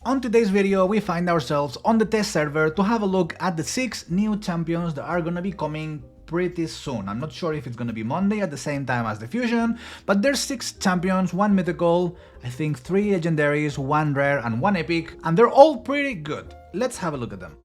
On today's video, we find ourselves on the test server to have a look at the 6 new champions that are gonna be coming pretty soon. I'm not sure if it's gonna be Monday at the same time as the Fusion, but there's 6 champions, 1 mythical, I think 3 legendaries, 1 rare and 1 epic, and they're all pretty good. Let's have a look at them.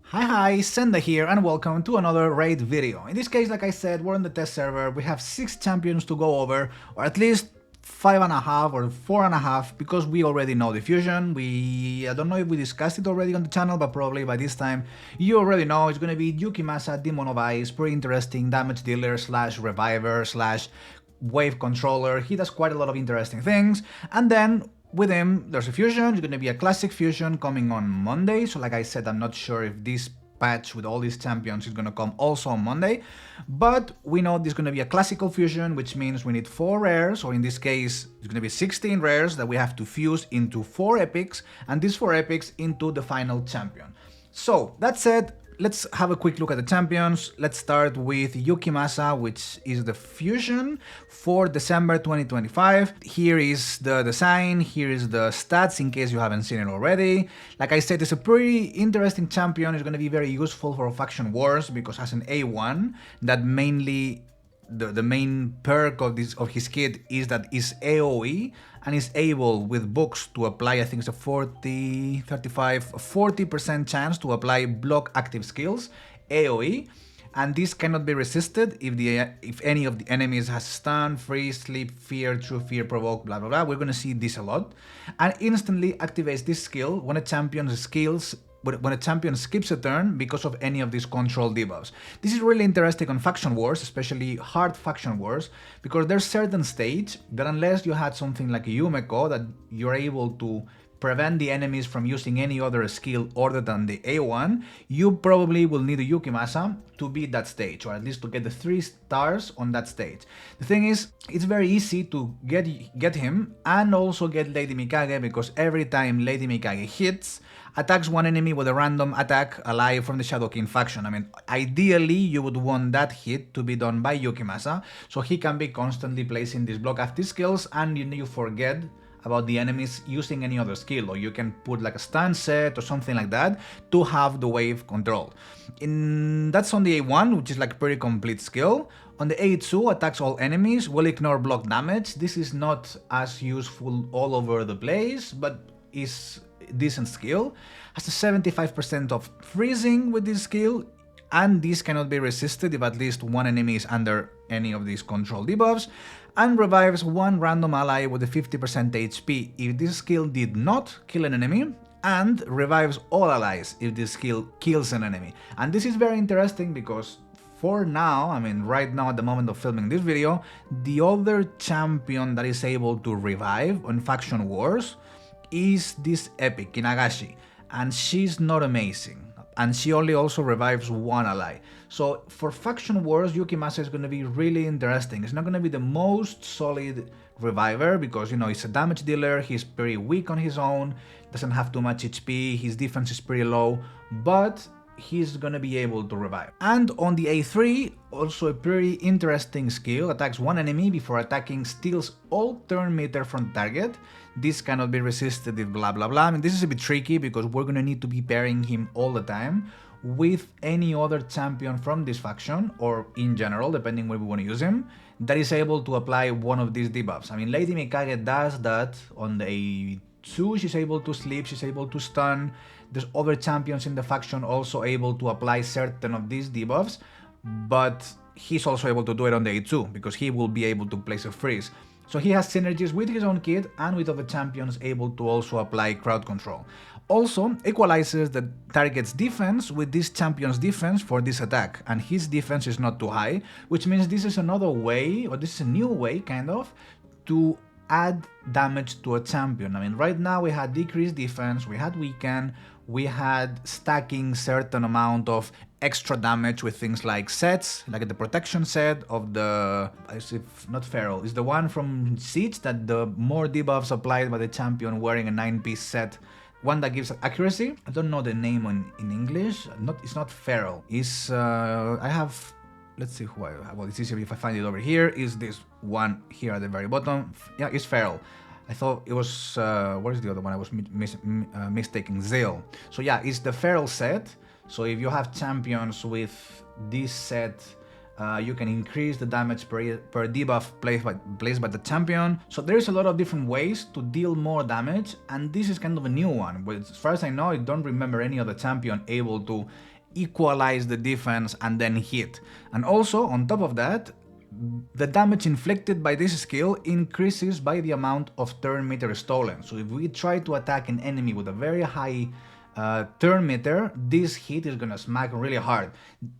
Hi, Senda here and welcome to another raid video. In this case, like I said, we're on the test server, we have 6 champions to go over, or at least 5.5 or 4.5, because we already know the Fusion. I don't know if we discussed it already on the channel, but probably by this time you already know it's gonna be Yukimasa, Demon of Ice, pretty interesting damage dealer slash reviver slash wave controller. He does quite a lot of interesting things, and then with him there's a Fusion. It's gonna be a classic Fusion coming on Monday, so like I said, I'm not sure if this patch with all these champions is gonna come also on Monday, but we know this is gonna be a classical Fusion, which means we need 4 rares, or in this case it's gonna be 16 rares that we have to fuse into 4 epics, and these 4 epics into the final champion. So that said, let's have a quick look at the champions. Let's start with Yukimasa, which is the Fusion for December 2025. Here is the design, here is the stats in case you haven't seen it already. Like I said, it's a pretty interesting champion. It's going to be very useful for faction wars because as an A1 that mainly the main perk of his kit is that is AoE and is able with books to apply, I think it's a 40% chance to apply block active skills, AoE, and this cannot be resisted if any of the enemies has stun, freeze, sleep, fear, true fear, provoke, blah blah blah. We're gonna see this a lot, and instantly activates this skill when a champion's skills when a champion skips a turn because of any of these control debuffs. This is really interesting on faction wars, especially hard faction wars, because there's certain stage that unless you had something like a Yumeko that you're able to prevent the enemies from using any other skill other than the A1, you probably will need a Yukimasa to beat that stage, or at least to get the 3 stars on that stage. The thing is, it's very easy to get him and also get Lady Mikage, because every time Lady Mikage hits, attacks one enemy with a random attack ally from the Shadow King faction. I mean, ideally you would want that hit to be done by Yukimasa, so he can be constantly placing these block active skills and you forget about the enemies using any other skill, or you can put like a stun set or something like that to have the wave control. That's on the A1, which is like a pretty complete skill. On the A2, attacks all enemies, will ignore block damage. This is not as useful all over the place, but is decent skill. Has a 75% of freezing with this skill, and this cannot be resisted if at least one enemy is under any of these control debuffs, and revives one random ally with a 50% HP if this skill did not kill an enemy, and revives all allies if this skill kills an enemy. And this is very interesting because for now, I mean right now at the moment of filming this video, the other champion that is able to revive on faction wars is this epic, Inagashi, and she's not amazing. And she only also revives one ally. So for faction wars, Yukimasa is going to be really interesting. It's not going to be the most solid reviver because, you know, he's a damage dealer, he's pretty weak on his own, doesn't have too much HP, his defense is pretty low, but he's gonna be able to revive. And on the A3, also a pretty interesting skill, attacks one enemy before attacking, steals all turn meter from target. This cannot be resisted if blah blah blah. I mean, this is a bit tricky because we're gonna need to be pairing him all the time with any other champion from this faction, or in general, depending where we want to use him, that is able to apply one of these debuffs. I mean, Lady Mikage does that on the A2, she's able to sleep, she's able to stun. There's other champions in the faction also able to apply certain of these debuffs, but he's also able to do it on the A2 because he will be able to place a freeze. So he has synergies with his own kit and with other champions able to also apply crowd control. Also equalizes the target's defense with this champion's defense for this attack, and his defense is not too high, which means this is another way, or this is a new way kind of, to add damage to a champion. I mean, right now we had decreased defense, we had weaken, we had stacking certain amount of extra damage with things like sets, like the protection set of the, not Feral, it's the one from Siege that the more debuffs applied by the champion wearing a 9-piece set, one that gives accuracy. I don't know the name in English, it's not Feral, it's, I have, let's see who I have, well it's easier if I find it over here, is this one here at the very bottom. Yeah, it's Feral. I thought it was, what is the other one? I was mistaking, Zeal. So yeah, it's the Feral set. So if you have champions with this set, you can increase the damage per debuff placed by the champion. So there's a lot of different ways to deal more damage, and this is kind of a new one. But as far as I know, I don't remember any other champion able to equalize the defense and then hit. And also, on top of that, the damage inflicted by this skill increases by the amount of turn meter stolen. So if we try to attack an enemy with a very high turn meter, this hit is gonna smack really hard.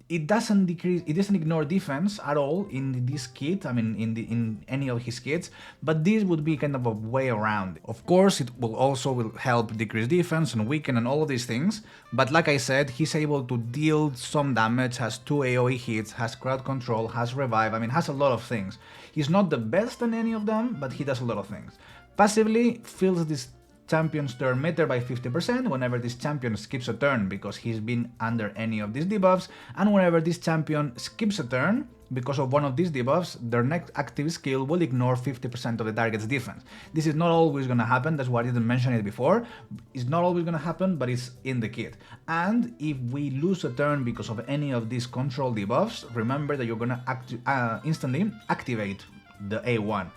It doesn't ignore defense at all in this kit, I mean in any of his kits, but this would be kind of a way around. Of course, it will also help decrease defense and weaken and all of these things, but like I said, he's able to deal some damage, has 2 AoE hits, has crowd control, has revive, I mean has a lot of things. He's not the best in any of them, but he does a lot of things. Passively fills this champion's turn meter by 50% whenever this champion skips a turn because he's been under any of these debuffs, and whenever this champion skips a turn because of one of these debuffs, their next active skill will ignore 50% of the target's defense. This is not always gonna happen, that's why I didn't mention it before. It's not always gonna happen, but it's in the kit. And if we lose a turn because of any of these control debuffs, remember that you're gonna instantly activate the A1.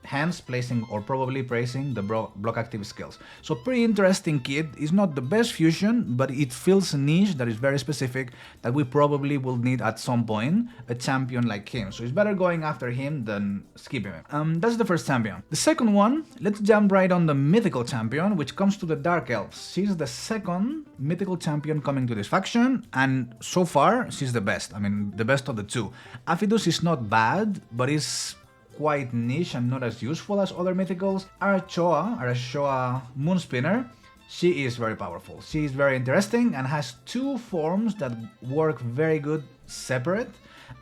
Hence placing or probably placing the block active skills. So pretty interesting kit. It's not the best fusion, but it fills a niche that is very specific that we probably will need at some point a champion like him. So it's better going after him than skipping him. That's the first champion. The second one, let's jump right on the mythical champion, which comes to the Dark Elves. She's the second mythical champion coming to this faction, and so far she's the best. I mean, the best of the two. Aphidus is not bad, but is quite niche and not as useful as other mythicals. Arachoa Moonspinner, she is very powerful. She is very interesting and has 2 forms that work very good separate,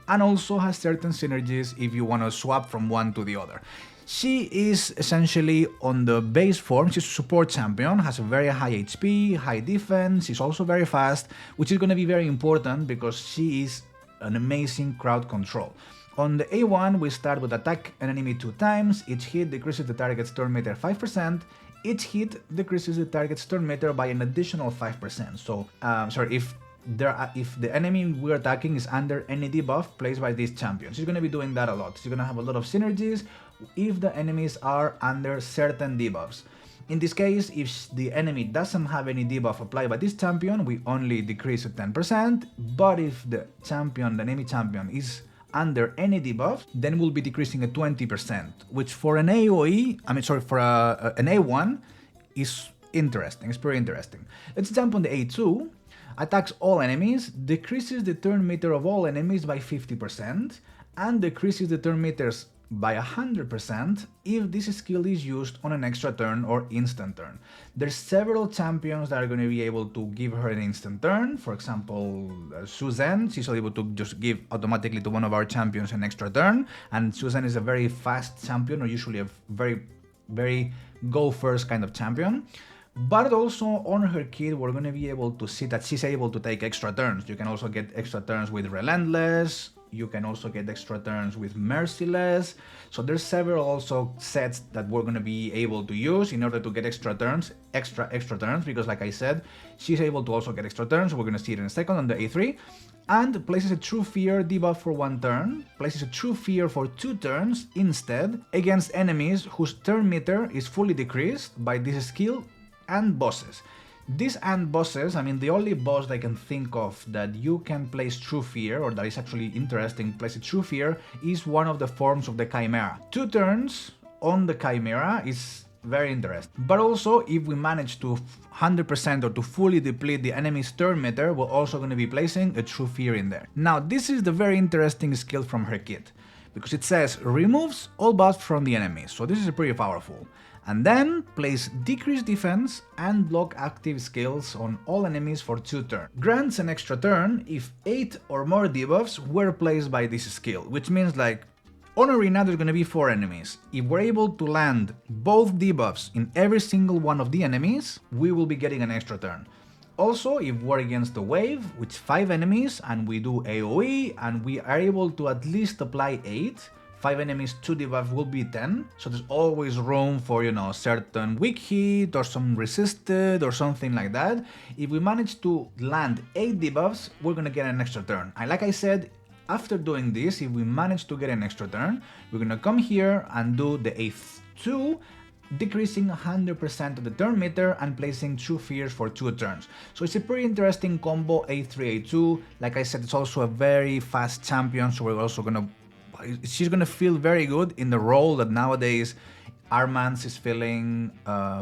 and also has certain synergies if you want to swap from one to the other. She is essentially on the base form, she's a support champion, has a very high HP, high defense, she's also very fast, which is going to be very important because she is an amazing crowd control. On the A1, we start with attack an enemy 2 times, each hit decreases the target's turn meter 5%, each hit decreases the target's turn meter by an additional 5%. So, if the enemy we're attacking is under any debuff placed by this champion. She's going to be doing that a lot. She's going to have a lot of synergies if the enemies are under certain debuffs. In this case, if the enemy doesn't have any debuff applied by this champion, we only decrease it 10%, but if the enemy champion is under any debuff, then we'll be decreasing at 20%, which for an AoE, for an A1 is interesting, it's pretty interesting. Let's jump on the A2, attacks all enemies, decreases the turn meter of all enemies by 50%, and decreases the turn meters by 100% if this skill is used on an extra turn or instant turn. There's several champions that are going to be able to give her an instant turn. For example, Silvain, she's able to just give automatically to one of our champions an extra turn, and Silvain is a very fast champion, or usually a very go first kind of champion. But also on her kit, we're going to be able to see that she's able to take extra turns. You can also get extra turns with Relentless. You can also get extra turns with Merciless. So there's several also sets that we're going to be able to use in order to get extra turns, because like I said, she's able to also get extra turns. We're going to see it in a second on the A3. And places a True Fear debuff for 1 turn, places a True Fear for 2 turns instead against enemies whose turn meter is fully decreased by this skill and bosses. These and bosses, I mean, the only boss that I can think of that you can place True Fear, or that is actually interesting, place a True Fear, is one of the forms of the Chimera. 2 turns on the Chimera is very interesting. But also, if we manage to 100% or to fully deplete the enemy's turn meter, we're also going to be placing a True Fear in there. Now, this is the very interesting skill from her kit, because it says removes all buffs from the enemy, so this is pretty powerful. And then place decreased defense and block active skills on all enemies for 2 turns. Grants an extra turn if 8 or more debuffs were placed by this skill, which means like on arena there's gonna be 4 enemies. If we're able to land both debuffs in every single one of the enemies, we will be getting an extra turn. Also, if we're against the wave, which 5 enemies, and we do AoE, and we are able to at least apply 8, 5 enemies, 2 debuff will be 10, so there's always room for, you know, certain weak hit or some resisted or something like that. If we manage to land 8 debuffs, we're gonna get an extra turn. And like I said, after doing this, if we manage to get an extra turn, we're gonna come here and do the A2, decreasing 100% of the turn meter and placing 2 fears for 2 turns. So it's a pretty interesting combo, A3, A2. Like I said, it's also a very fast champion, so we're also gonna... she's gonna feel very good in the role that nowadays Armand is feeling,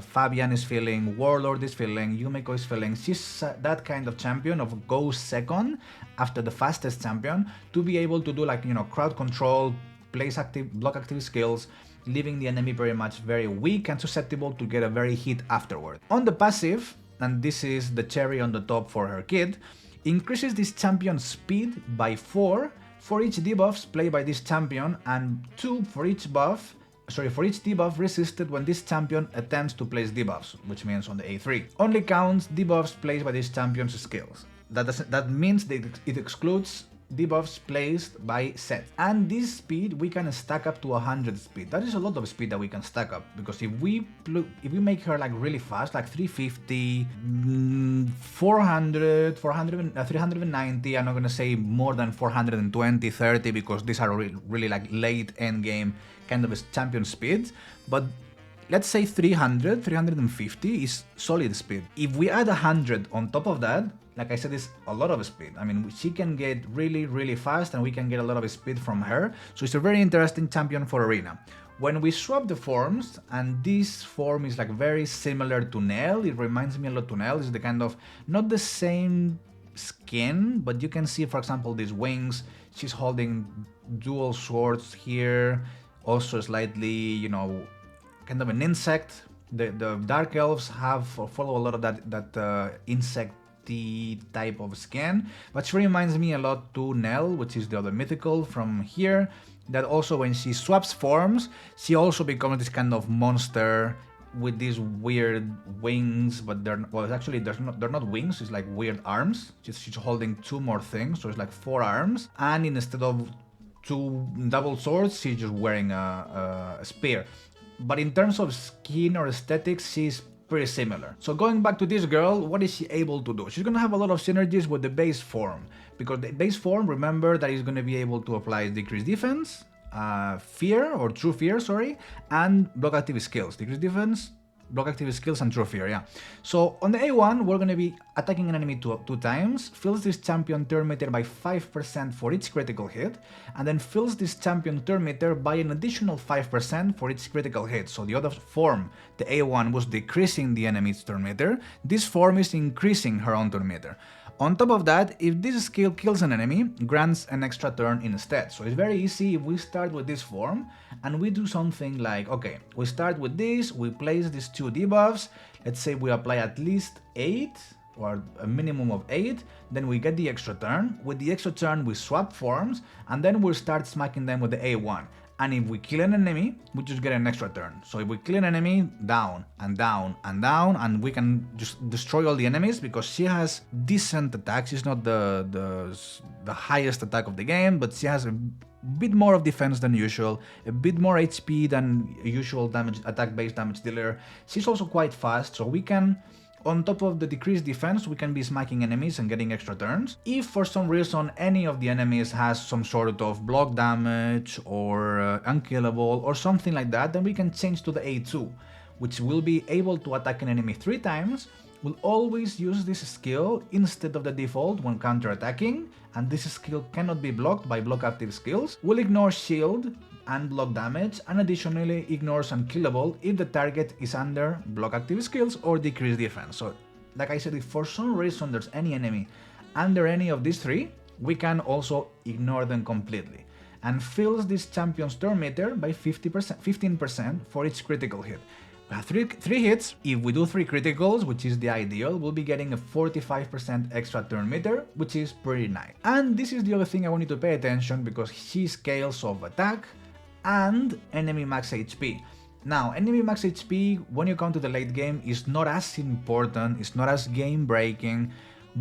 Fabian is feeling, Warlord is feeling, Yumiko is feeling. She's that kind of champion of goes second after the fastest champion to be able to do, like, you know, crowd control, place active, block active skills, leaving the enemy very much very weak and susceptible to get a very hit afterward. On the passive, and this is the cherry on the top for her kit, increases this champion's speed by 4 for each debuffs played by this champion and 2 for each debuff resisted when this champion attempts to place debuffs, which means on the A3. Only counts debuffs placed by this champion's skills. That means that it excludes debuffs placed by set. And this speed we can stack up to 100 speed. That is a lot of speed that we can stack up, because if we make her like really fast, like 350, 400, 390, I'm not gonna say more than 420, 30, because these are really like late end game kind of a champion speeds, but let's say 300, 350 is solid speed. If we add 100 on top of that, like I said, it's a lot of speed. I mean, she can get really fast and we can get a lot of speed from her. So it's a very interesting champion for Arena. When we swap the forms, and this form is like very similar to Nell, it reminds me a lot to Nell. It's the kind of, not the same skin, but you can see, for example, these wings. She's holding dual swords here. Also slightly, you know, kind of an insect. The Dark Elves follow a lot of that insect type of skin, but she reminds me a lot to Nell, which is the other mythical from here, that also when she swaps forms, she also becomes this kind of monster with these weird wings, but they're not wings, it's like weird arms. She's holding 2 more things, so it's like 4 arms, and instead of 2 double swords, she's just wearing a spear. But in terms of skin or aesthetics, she's pretty similar. So going back to this girl, what is she able to do? She's gonna have a lot of synergies with the base form, because the base form, remember, that is gonna be able to apply decreased defense, fear, or true fear, sorry, and block active skills. Decreased defense, block active skills, and true fear, yeah. So on the A1, we're gonna be attacking an enemy 2 times, fills this champion turn meter by 5% for each critical hit, and then fills this champion turn meter by an additional 5% for each critical hit. So the other form, the A1, was decreasing the enemy's turn meter. This form is increasing her own turn meter. On top of that, if this skill kills an enemy, grants an extra turn instead. So it's very easy if we start with this form and we do something like, okay, we start with this, we place these 2 debuffs, let's say we apply at least 8 or a minimum of 8, then we get the extra turn. With the extra turn, we swap forms, and then we'll start smacking them with the A1. And if we kill an enemy, we just get an extra turn. So if we kill an enemy, down and down and down, and we can just destroy all the enemies, because she has decent attacks. She's not the highest attack of the game, but she has a bit more of defense than usual, a bit more HP than usual damage, attack-based damage dealer. She's also quite fast, so we can, on top of the decreased defense, we can be smacking enemies and getting extra turns. If for some reason any of the enemies has some sort of block damage or unkillable or something like that, then we can change to the A2, which will be able to attack an enemy 3 times. We'll always use this skill instead of the default when counter-attacking, and this skill cannot be blocked by block active skills. We'll ignore shield and block damage, and additionally ignores unkillable if the target is under block active skills or decreased defense. So like I said, if for some reason there's any enemy under any of these 3, we can also ignore them completely. And fills this champion's turn meter by 15% for each critical hit. We have 3 hits. If we do 3 criticals, which is the ideal, we'll be getting a 45% extra turn meter, which is pretty nice. And this is the other thing I want you to pay attention, because she scales of attack and enemy max HP. Now, enemy max HP, when you come to the late game, is not as important, it's not as game breaking,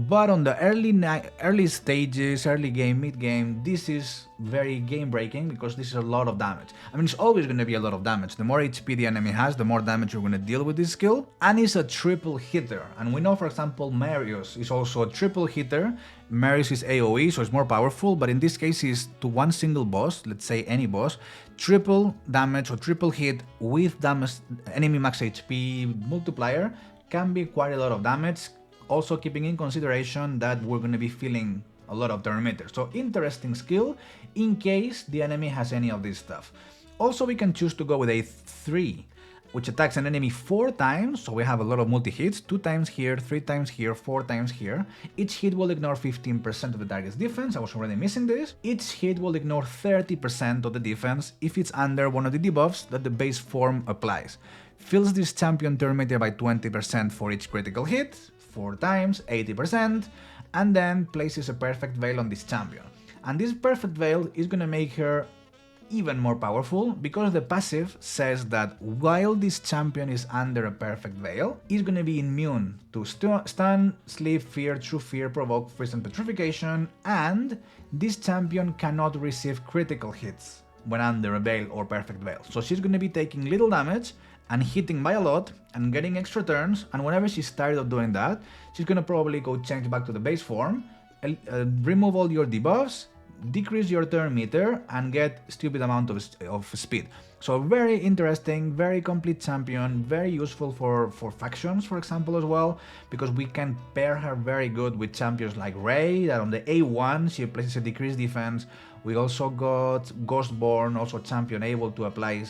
But on the early stages, early game, mid game, this is very game breaking because this is a lot of damage. I mean, it's always going to be a lot of damage. The more HP the enemy has, the more damage you're going to deal with this skill. And it's a triple hitter. And we know, for example, Marius is also a triple hitter. Marius is AoE, so it's more powerful, but in this case is to one single boss, let's say any boss, triple damage or triple hit with damage enemy max HP multiplier can be quite a lot of damage. Also keeping in consideration that we're going to be feeling a lot of turn meter. So interesting skill in case the enemy has any of this stuff. Also we can choose to go with A3, which attacks an enemy 4 times, so we have a lot of multi-hits, 2 times here, 3 times here, 4 times here. Each hit will ignore 15% of the target's defense, I was already missing this. Each hit will ignore 30% of the defense if it's under one of the debuffs that the base form applies. Fills this champion turn meter by 20% for each critical hit, 4 times, 80%, and then places a perfect veil on this champion. And this perfect veil is gonna make her even more powerful because the passive says that while this champion is under a perfect veil, it's gonna be immune to stun, sleep, fear, true fear, provoke, freeze and petrification, and this champion cannot receive critical hits when under a veil or perfect veil. So she's gonna be taking little damage and hitting by a lot and getting extra turns, and whenever she's tired of doing that, she's gonna probably go change back to the base form, remove all your debuffs, decrease your turn meter, and get stupid amount of speed. So very interesting, very complete champion, very useful for factions, for example, as well, because we can pair her very good with champions like Rey, that on the A1 she places a decreased defense. We also got Ghostborn, also champion able to apply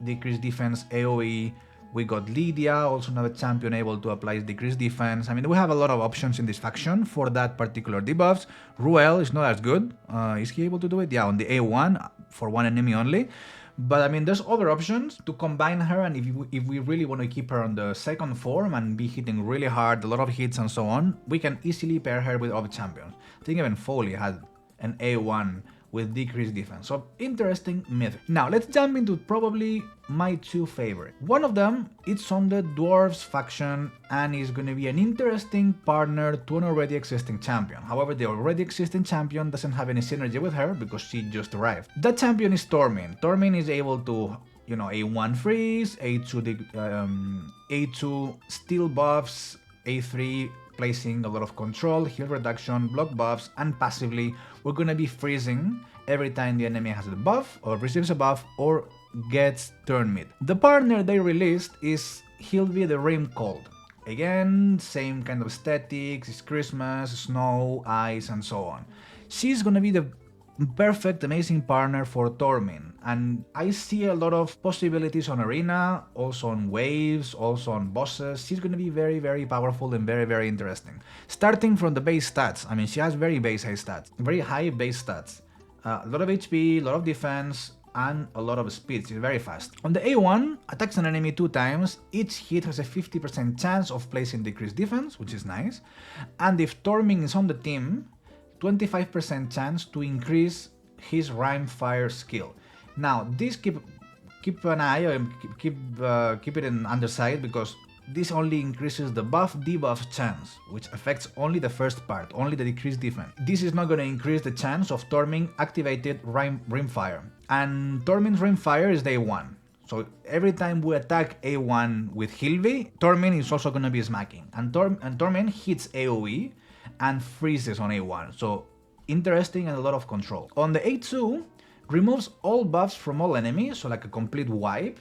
decreased defense AoE. We got Lydia, also another champion able to apply decreased defense. I mean, we have a lot of options in this faction for that particular debuffs. Ruel is not as good. Is he able to do it? Yeah, on the A1 for one enemy only. But I mean, there's other options to combine her, and if we really want to keep her on the second form and be hitting really hard, a lot of hits and so on, we can easily pair her with other champions. I think even Foley had an A1 with decreased defense. So interesting myth. Now let's jump into probably my 2 favorite. One of them, it's on the Dwarves faction and is going to be an interesting partner to an already existing champion. However, the already existing champion doesn't have any synergy with her because she just arrived. That champion is Tormin. Tormin is able to, you know, A1 freeze, A2 steal buffs, A3 placing a lot of control, heal reduction, block buffs, and passively we're gonna be freezing every time the enemy has a buff or receives a buff or gets turn mid. The partner they released is Hilvi the Rime-Called. Again, same kind of aesthetics, it's Christmas, snow, ice, and so on. She's gonna be the perfect, amazing partner for Tormin, and I see a lot of possibilities on Arena, also on waves, also on bosses. She's going to be very, very powerful and very, very interesting. Starting from the base stats, I mean, she has very high base stats. A lot of HP, a lot of defense, and a lot of speed. She's very fast. On the A1, attacks an enemy 2 times. Each hit has a 50% chance of placing decreased defense, which is nice. And if Tormin is on the team, 25% chance to increase his Rime Fire skill. Now, this keep an eye or keep it in underside because this only increases the buff debuff chance, which affects only the first part, only the decreased defense. This is not going to increase the chance of Tormin activated Rime Fire. And Tormin's Rime Fire is day 1. So every time we attack A1 with Hilvi, Tormin is also going to be smacking. And Tormin hits AoE and freezes on A1, so interesting and a lot of control. On the A2, removes all buffs from all enemies, so like a complete wipe,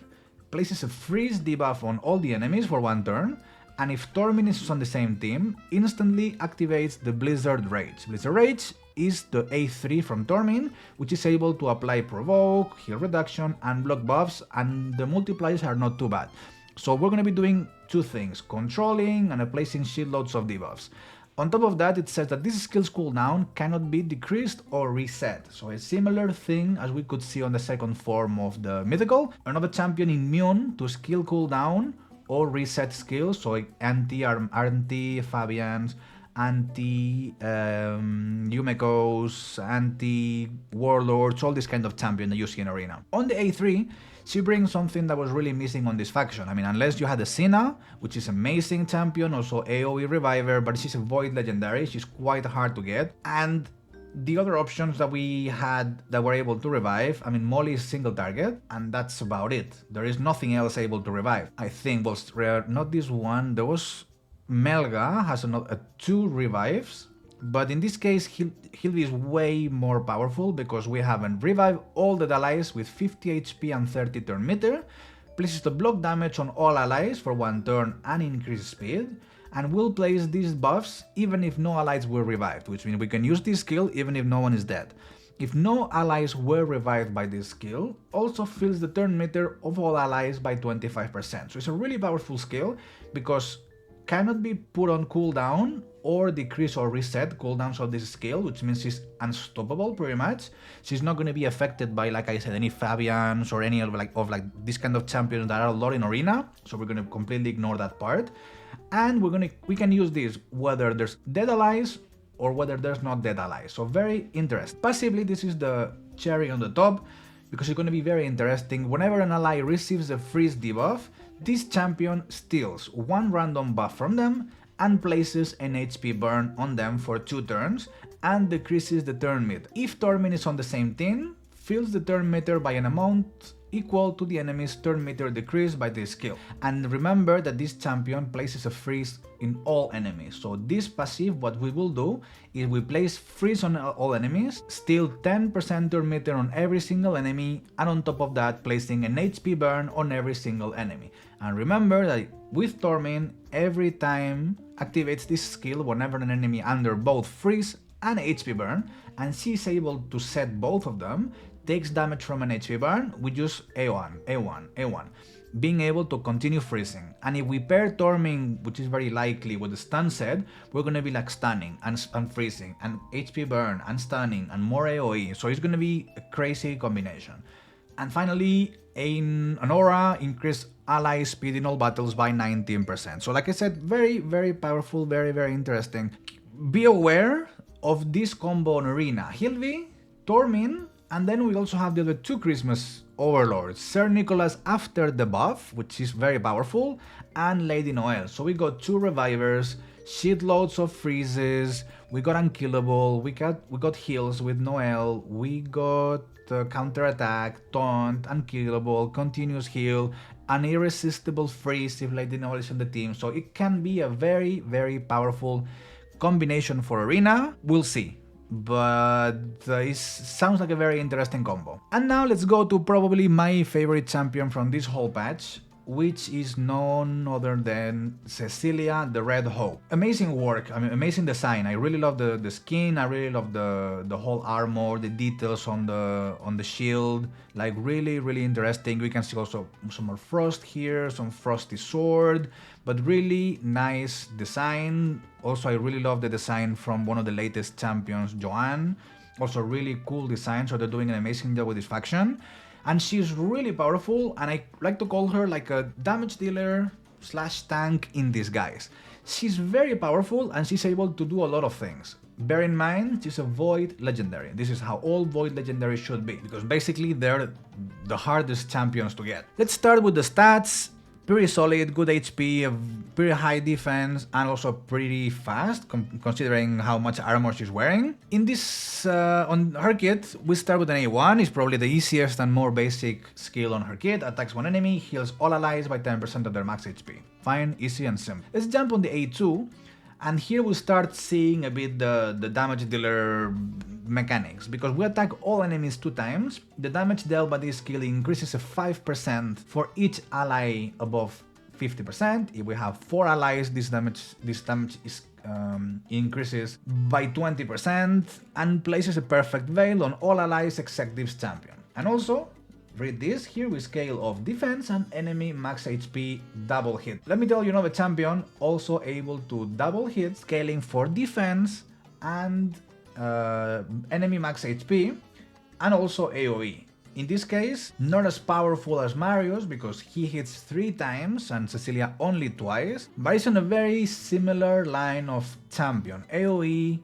places a freeze debuff on all the enemies for 1 turn, and if Tormin is on the same team, instantly activates the Blizzard Rage. Blizzard Rage is the A3 from Tormin, which is able to apply provoke, heal reduction, and block buffs, and the multipliers are not too bad. So we're going to be doing 2 things, controlling and placing shitloads of debuffs. On top of that, it says that this skill's cooldown cannot be decreased or reset, so a similar thing as we could see on the second form of the Mythical. Another champion immune to skill cooldown or reset skills, so anti-Fabians, anti-Yumekos, anti-Warlords, all this kind of champion that you see in Arena. On the A3, she brings something that was really missing on this faction. I mean, unless you had a Senda, which is amazing champion, also AoE reviver, but she's a void legendary, she's quite hard to get. And the other options that we had that were able to revive, I mean, Molly is single target, and that's about it. There is nothing else able to revive. I think was rare, not this one, there was Melga, has a 2 revives, but in this case, Hilvi is way more powerful because we have a revive all the allies with 50 HP and 30 turn meter, places the block damage on all allies for 1 turn and increases speed, and will place these buffs even if no allies were revived, which means we can use this skill even if no one is dead. If no allies were revived by this skill, also fills the turn meter of all allies by 25%. So it's a really powerful skill because cannot be put on cooldown or decrease or reset cooldowns of this skill, which means she's unstoppable pretty much. She's not going to be affected by, like I said, any Fabians or any of this kind of champions that are a lot in arena, so we're going to completely ignore that part. And we can use this whether there's dead allies or whether there's not dead allies, so very interesting. Passively, this is the cherry on the top because it's going to be very interesting. Whenever an ally receives a freeze debuff, this champion steals 1 random buff from them and places an HP burn on them for 2 turns and decreases the turn meter. If Tormin is on the same team, fills the turn meter by an amount equal to the enemy's turn meter decrease by this skill. And remember that this champion places a freeze in all enemies. So this passive, what we will do is we place freeze on all enemies, steal 10% turn meter on every single enemy, and on top of that placing an HP burn on every single enemy. And remember that with Tormin, every time activates this skill whenever an enemy under both freeze and HP burn, and she's able to set both of them, takes damage from an HP burn, we use A1, A1, A1, being able to continue freezing. And if we pair Tormin, which is very likely, with the stun set, we're gonna be like stunning and freezing, and HP burn, and stunning, and more AoE, so it's gonna be a crazy combination. And finally, an aura increase ally speed in all battles by 19%. So like I said, very, very powerful, very, very interesting. Be aware of this combo on arena. Hilvi, Tormin, and then we also have the other 2 Christmas overlords, Sir Nicholas after the buff, which is very powerful, and Lady Noel. So we got 2 revivers, shitloads of freezes, we got unkillable, we got heals with Noel, we got counter attack, taunt, unkillable, continuous heal, an irresistible freeze if Lady Noel is on the team. So it can be a very, very powerful combination for arena. We'll see. But it sounds like a very interesting combo. And now let's go to probably my favorite champion from this whole patch, which is none other than Cecilia the Red Hope. Amazing work, I mean, amazing design. I really love the skin, I really love the whole armor, the details on the shield, like really, really interesting. We can see also some more frost here, some frosty sword, but really nice design. Also, I really love the design from one of the latest champions, Joanne. Also really cool design, so they're doing an amazing job with this faction. And she's really powerful, and I like to call her like a damage dealer / tank in disguise. She's very powerful and she's able to do a lot of things. Bear in mind, she's a Void Legendary. This is how all Void Legendaries should be, because basically they're the hardest champions to get. Let's start with the stats. Pretty solid, good HP, a pretty high defense, and also pretty fast, considering how much armor she's wearing. In this, on her kit, we start with an A1, it's probably the easiest and more basic skill on her kit. Attacks one enemy, heals all allies by 10% of their max HP. Fine, easy and simple. Let's jump on the A2, and here we start seeing a bit the damage dealer mechanics, because we attack all enemies 2 times. The damage dealt by this skill increases 5% for each ally above 50%. If we have 4 allies, this damage is increases by 20% and places a perfect veil on all allies except this champion. And also, read this, here we scale of defense and enemy max HP double hit. Let me tell you, another champion also able to double hit, scaling for defense and enemy max HP, and also AoE. In this case, not as powerful as Mario's because he hits 3 times and Cecilia only twice, but it's on a very similar line of champion. AoE,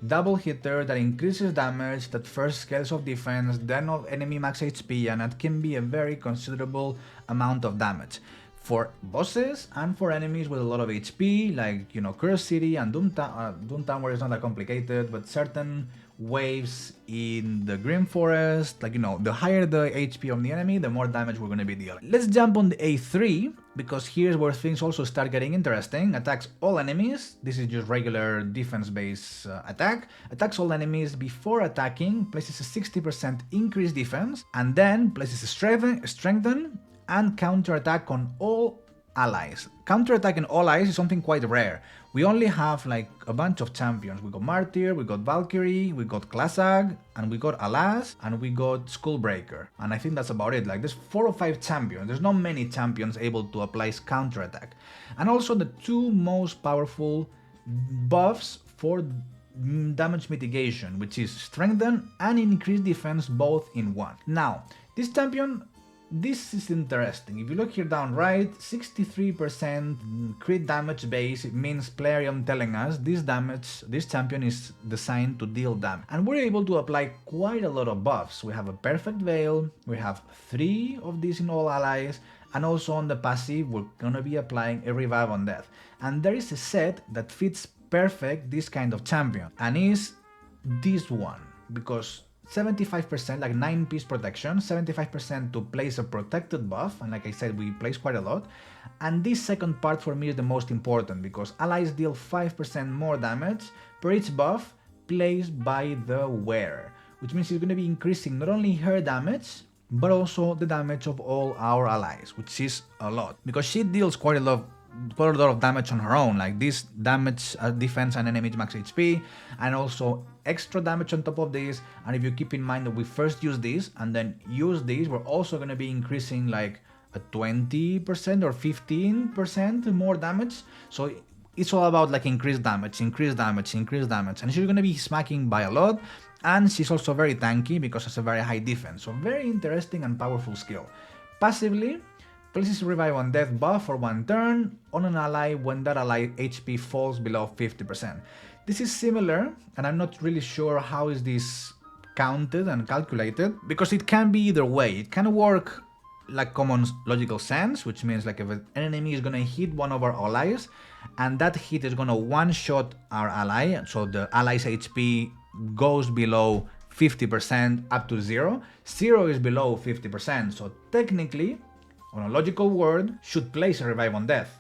double hitter that increases damage, that first scales of defense, then of enemy max HP, and that can be a very considerable amount of damage. For bosses and for enemies with a lot of HP, like, you know, Curse City and Doomtown, where it's not that complicated, but certain waves in the Grim Forest, like, you know, the higher the HP of the enemy, the more damage we're going to be dealing. Let's jump on the A3, because here's where things also start getting interesting. Attacks all enemies. This is just regular defense-based attack. Attacks all enemies before attacking, places a 60% increased defense, and then places a strengthen and counterattack on all allies. Counterattacking all allies is something quite rare. We only have like a bunch of champions. We got Martyr, we got Valkyrie, we got Klasag, and we got Alas, and we got Skullbreaker. And I think that's about it. Like, there's 4 or 5 champions. There's not many champions able to apply counterattack. And also the 2 most powerful buffs for damage mitigation, which is strengthen and increased defense both in one. Now, this champion, this is interesting. If you look here down right, 63% crit damage base, it means Plarium telling us this champion is designed to deal damage. And we're able to apply quite a lot of buffs. We have a Perfect Veil, we have 3 of these in all allies, and also on the passive we're gonna be applying a Revive on Death. And there is a set that fits perfect this kind of champion, and is this one, because 75%, like 9-piece protection, 75% to place a protected buff, and like I said, we place quite a lot. And this second part for me is the most important, because allies deal 5% more damage per each buff placed by the wearer, which means it's going to be increasing not only her damage, but also the damage of all our allies, which is a lot, because she deals quite a lot of damage on her own, like this damage defense and enemy max HP, and also extra damage on top of this. And if you keep in mind that we first use this and then use this, we're also going to be increasing like a 20% or 15% more damage. So it's all about like increased damage, and she's going to be smacking by a lot. And she's also very tanky because it's a very high defense, so very interesting and powerful skill. Passively, places Revive on Death buff for 1 turn on an ally when that ally HP falls below 50%. This is similar, and I'm not really sure how is this counted and calculated, because it can be either way. It can work like common logical sense, which means like if an enemy is gonna hit one of our allies, and that hit is gonna one-shot our ally, so the ally's HP goes below 50% up to 0. 0 is below 50%, so technically, on a logical word, should place a Revive on Death,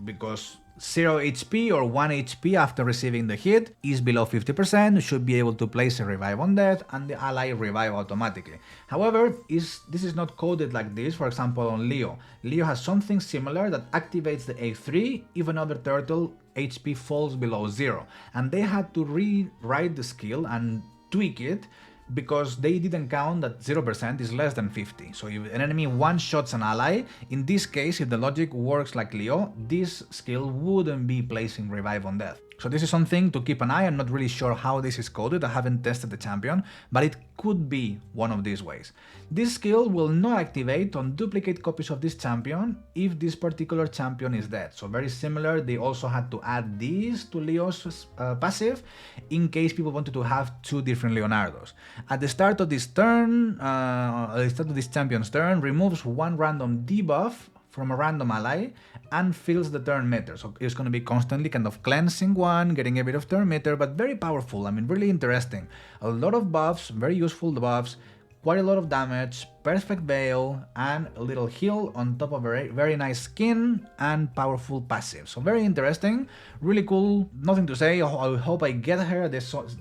because 0 HP or 1 HP after receiving the hit is below 50%, should be able to place a Revive on Death and the ally revive automatically. However, this is not coded like this. For example, on Leo. Leo has something similar that activates the A3 if another turtle HP falls below 0, and they had to rewrite the skill and tweak it, because they didn't count that 0% is less than 50. So if an enemy one-shots an ally, in this case, if the logic works like Leo, this skill wouldn't be placing Revive on Death. So this is something to keep an eye. I'm not really sure how this is coded, I haven't tested the champion, but it could be one of these ways. This skill will not activate on duplicate copies of this champion if this particular champion is dead. So very similar, they also had to add these to Leo's passive in case people wanted to have 2 different Leonardos. At the start of this turn, at the start of this champion's turn, removes 1 random debuff from a random ally and fills the turn meter. So it's going to be constantly kind of cleansing 1, getting a bit of turn meter, but very powerful. I mean, really interesting. A lot of buffs, very useful buffs, quite a lot of damage, Perfect Veil, and a little heal on top of a very nice skin and powerful passive. So very interesting, really cool, nothing to say. I hope I get her. There starts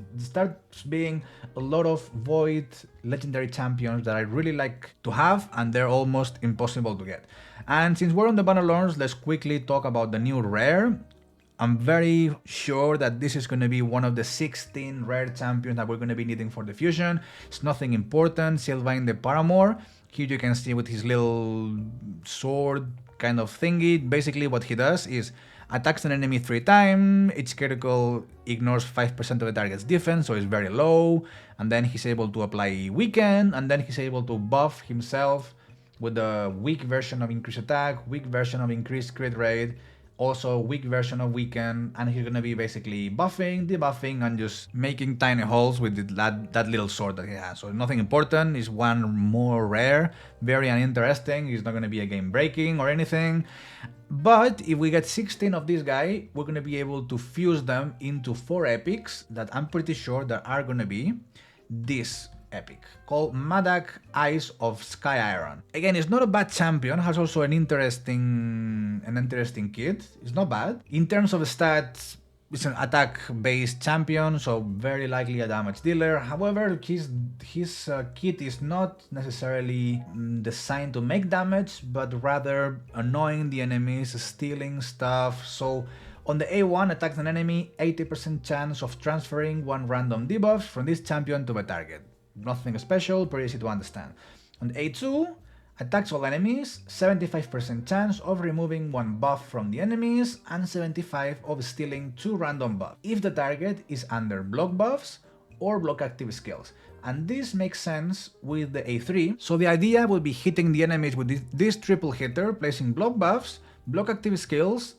being a lot of Void legendary champions that I really like to have, and they're almost impossible to get. And since we're on the Bannerlords, let's quickly talk about the new rare. I'm very sure that this is going to be one of the 16 rare champions that we're going to be needing for the fusion. It's nothing important. Silvain the Paramor. Here you can see with his little sword kind of thingy. Basically what he does is attacks an enemy 3 times, each critical ignores 5% of the target's defense, so it's very low, and then he's able to apply weaken, and then he's able to buff himself with a weak version of increased attack, weak version of increased crit rate, also weak version of weaken, and he's gonna be basically buffing, debuffing, and just making tiny holes with that little sword that he has. So nothing important, is one more rare, very uninteresting, it's not gonna be a game breaking or anything. But if we get 16 of this guy, we're gonna be able to fuse them into 4 epics that I'm pretty sure that are gonna be this epic called Maddak Eyes of Skyiroin. Again, it's not a bad champion, has also an interesting kit. It's not bad. In terms of stats, it's an attack-based champion, so very likely a damage dealer. However, his kit is not necessarily designed to make damage, but rather annoying the enemies, stealing stuff. So on the A1, attacks an enemy, 80% chance of transferring 1 random debuff from this champion to the target. Nothing special, pretty easy to understand. On the A2, attacks all enemies, 75% chance of removing 1 buff from the enemies, and 75 of stealing 2 random buffs, if the target is under block buffs or block active skills. And this makes sense with the A3, so the idea would be hitting the enemies with this triple hitter, placing block buffs, block active skills,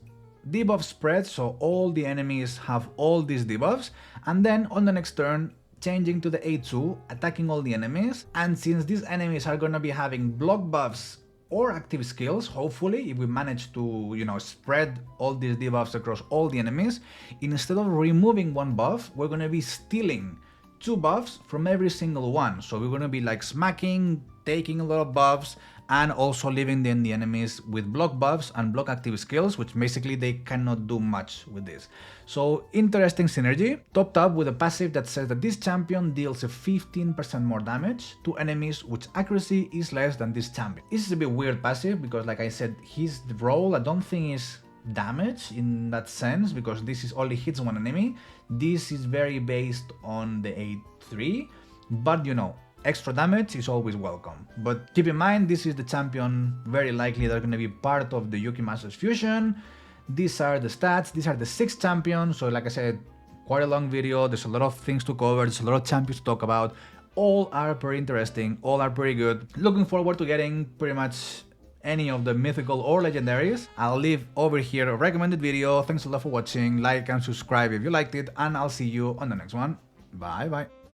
debuff spread, so all the enemies have all these debuffs, and then on the next turn, changing to the A2, attacking all the enemies, and since these enemies are gonna be having block buffs or active skills, hopefully, if we manage to, spread all these debuffs across all the enemies, instead of removing 1 buff, we're gonna be stealing 2 buffs from every single one. So we're gonna be like smacking, taking a lot of buffs, and also leaving the enemies with block buffs and block active skills, which basically they cannot do much with this. So interesting synergy, topped up with a passive that says that this champion deals a 15% more damage to enemies which accuracy is less than this champion. This is a bit weird passive because, like I said, his role I don't think is damage in that sense, because this is only hits 1 enemy. This is very based on the A3, but extra damage is always welcome. But keep in mind, this is the champion very likely they're going to be part of the Yukimasa's fusion. These are the stats, these are the 6 champions, so like I said, quite a long video, there's a lot of things to cover, there's a lot of champions to talk about. All are pretty interesting, all are pretty good. Looking forward to getting pretty much any of the mythical or legendaries. I'll leave over here a recommended video. Thanks a lot for watching, like and subscribe if you liked it, and I'll see you on the next one. Bye bye.